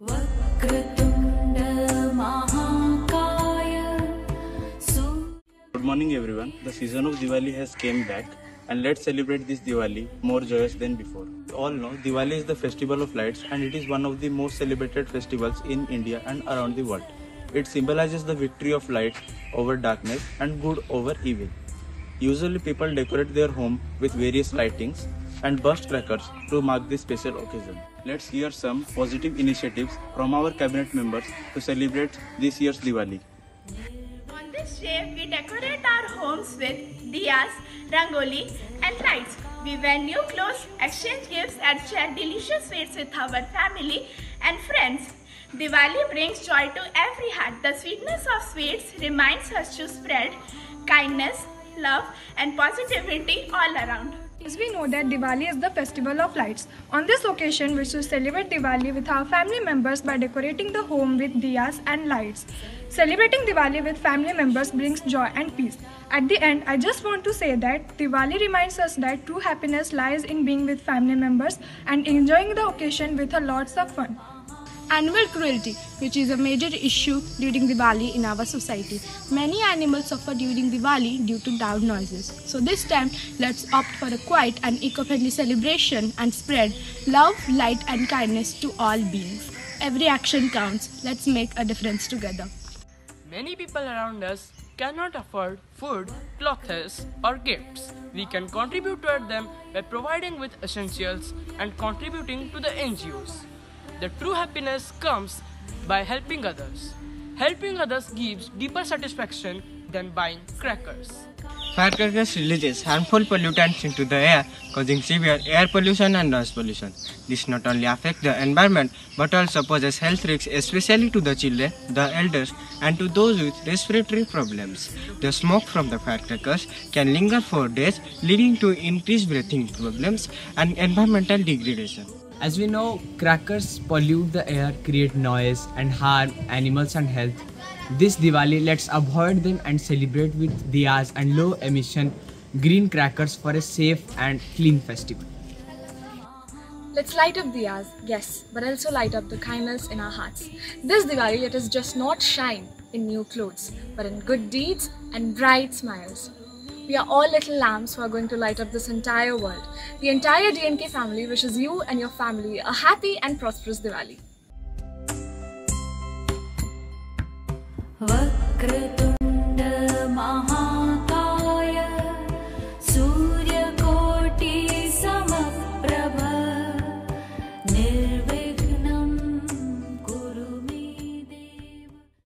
वक्रतुंड महाकाय Good morning everyone. The season of Diwali has came back and let's celebrate this Diwali more joyous than before. We all know Diwali is the festival of lights and it is one of the most celebrated festivals in India and around the world. It symbolizes the victory of light over darkness and good over evil. Usually people decorate their home with various lightings and burst crackers to mark this special occasion. Let's hear some positive initiatives from our cabinet members to celebrate this year's Diwali. On this day, we decorate our homes with diyas, rangoli and lights. We wear new clothes, exchange gifts and share delicious sweets with our family and friends. Diwali brings joy to every heart. The sweetness of sweets reminds us to spread kindness, love and positivity all around. As we know that Diwali is the festival of lights. On this occasion, we should celebrate Diwali with our family members by decorating the home with diyas and lights. Celebrating Diwali with family members brings joy and peace. At the end, I just want to say that Diwali reminds us that true happiness lies in being with family members and enjoying the occasion with a lots of fun. Animal cruelty, which is a major issue during Diwali in our society. Many animals suffer during Diwali due to loud noises. So this time, let's opt for a quiet and eco-friendly celebration and spread love, light and kindness to all beings. Every action counts. Let's make a difference together. Many people around us cannot afford food, clothes or gifts. We can contribute toward them by providing with essentials and contributing to the NGOs. The true happiness comes by helping others. Helping others gives deeper satisfaction than buying crackers. Firecrackers releases harmful pollutants into the air, causing severe air pollution and noise pollution. This not only affects the environment but also poses health risks, especially to the children, the elders, and to those with respiratory problems. The smoke from the firecrackers can linger for days, leading to increased breathing problems and environmental degradation. As we know, crackers pollute the air, create noise and harm animals and health. This Diwali, let's avoid them and celebrate with diyas and low emission green crackers for a safe and clean festival. Let's light up diyas, yes, but also light up the kindness in our hearts. This Diwali, let us just not shine in new clothes, but in good deeds and bright smiles. We are all little lamps who are going to light up this entire world. The entire DNK family wishes you and your family a happy and prosperous Diwali. Vakratunda महा